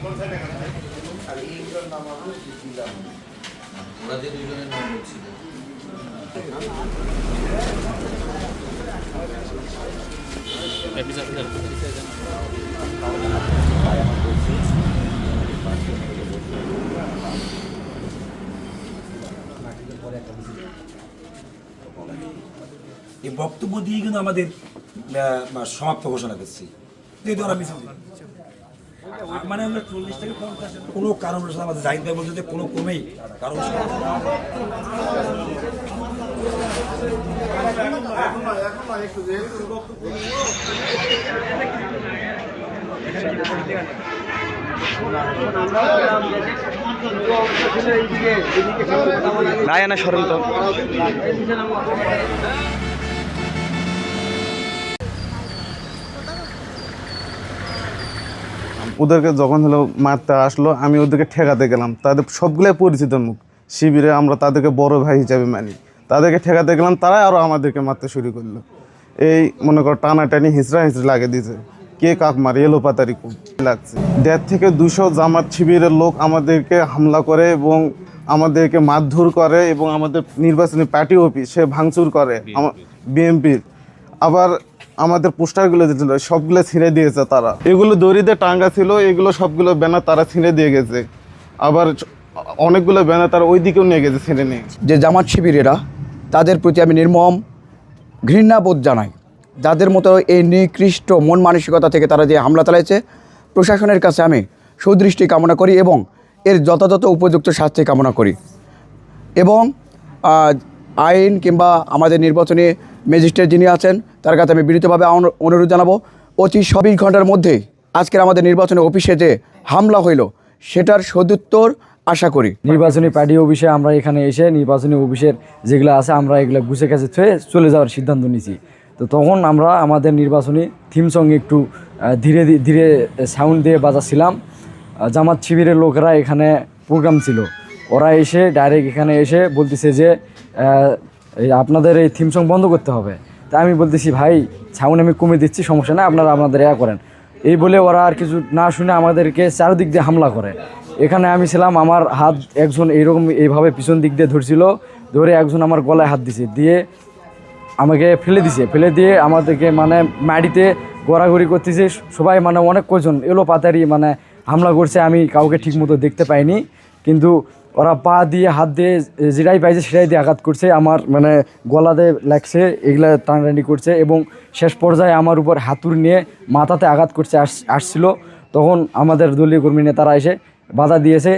আর এইগুলোর নাম হবে জিলা। ওনাদের দুজনের নাম বলছিল। এই বক্তব্য দিয়ে কিন্তু আমাদের সমাপ্ত ঘোষণা করছি। মানে আমরা 40 থেকে 50 কোনো কারণ আমাদের জাহিদ ভাই বলছে যে কোনো ক্রমেই কারণ না সরেন তো। ওদেরকে যখন হলো মারতে আসলো, আমি ওদেরকে ঠেকাতে গেলাম। তাদের সবগুলোই পরিচিত মুখ, শিবিরে আমরা তাদেরকে বড় ভাই হিসাবে মানি। তাদেরকে ঠেকাতে গেলাম, তারাই আরও আমাদেরকে মারতে শুরু করলো। এই মনে কর টানাটানি হিঁচড়া লাগিয়ে দিয়েছে। কে কাক মারে এলো পাতারি খুব লাগছে। 1.5 থেকে 200 জামাত শিবিরের লোক আমাদেরকে হামলা করে এবং আমাদেরকে মারধর করে এবং আমাদের নির্বাচনী পার্টি অফিস সে ভাঙচুর করে বিএনপির। আবার আমাদের পোস্টারগুলো যেছিল সবগুলো ছিঁড়ে দিয়েছে তারা। এগুলো দড়িতে টাঙ্গা ছিল, এগুলো সবগুলো ব্যানার তারা ছিঁড়ে দিয়ে গেছে। আবার অনেকগুলো ব্যানার তারা ওই দিকেও নিয়ে গেছে ছিঁড়ে নিয়ে। যে জামাত শিবিরেরা, তাদের প্রতি আমি নির্মম ঘৃণাবোধ জানাই। যাদের মতো এই নিকৃষ্ট মন মানসিকতা থেকে তারা যে হামলা চালাইছে, প্রশাসনের কাছে আমি সুদৃষ্টি কামনা করি এবং এর যথাযথ উপযুক্ত শাস্তি কামনা করি। এবং আইন কিংবা আমাদের নির্বাচনী ম্যাজিস্ট্রেট যিনি আছেন তার কাছে আমি বিনীতভাবে অনুরোধ জানাবো, অতি 24 ঘন্টার মধ্যে আজকের আমাদের নির্বাচনী অফিসে যে হামলা হইল সেটার সদুত্তর আশা করি। নির্বাচনী পার্টি অফিসে আমরা এখানে এসে নির্বাচনী অফিসের যেগুলো আছে আমরা এগুলো গুছে কাছে থুয়ে চলে যাওয়ার সিদ্ধান্ত নিয়েছি। তো তখন আমরা আমাদের নির্বাচনী থিম সং একটু ধীরে ধীরে সাউন্ড দিয়ে বাজাচ্ছিলাম। জামাত শিবিরের লোকেরা এখানে প্রোগ্রাম ছিল, ওরা এসে ডাইরেক্ট এখানে এসে বলতেছে যে আপনাদের এই থিম সং বন্ধ করতে হবে। তা আমি বলতেছি ভাই সাউন্ড আমি কমে দিচ্ছি, সমস্যা না, আপনারা আপনাদের করেন। এই বলে ওরা আর কিছু না শুনে আমাদেরকে চারদিক দিয়ে হামলা করে। এখানে আমি ছিলাম, আমার হাত একজন এইভাবে পিছন দিক দিয়ে ধরছিল, ধরে একজন আমার গলায় হাত দিছে, দিয়ে আমাকে ফেলে দিয়ে আমাদেরকে মানে মাটিতে গড়াগড়ি করতেছে সবাই, মানে অনেক কজন এলো পাতারি মানে হামলা করছে। আমি কাউকে ঠিকমতো দেখতে পাইনি, কিন্তু ওরা পা দিয়ে হাত দিয়ে যেটাই পাইছে সেটাই দিয়ে আঘাত করছে। আমার মানে গলাতে লাগছে, এগুলা টানাটানি করছে এবং শেষ পর্যায়ে আমার উপর হাতুড়ি নিয়ে মাথাতে আঘাত করছে আসছিল। তখন আমাদের দলীয় কর্মী নেতারা এসে বাধা দিয়েছে।